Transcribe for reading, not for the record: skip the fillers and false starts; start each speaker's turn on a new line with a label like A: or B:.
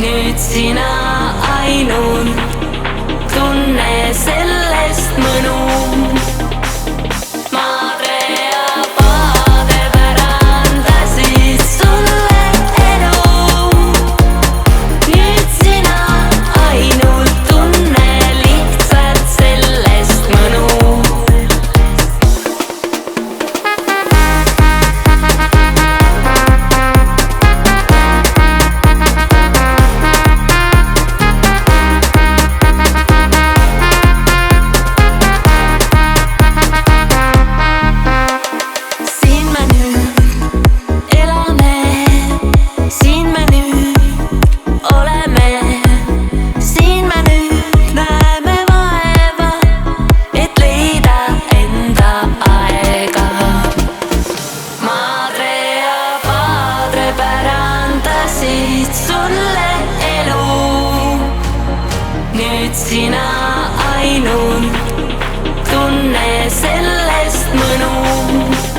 A: nüüd sina ainult tunne sellest mõnu. Madre ja Padre pärandasid sulle elu. Nüüd sina ainult tunne lihtsalt sellest mõnu. Sulle elu. Nüüd sina ainult tunne sellest mõnu.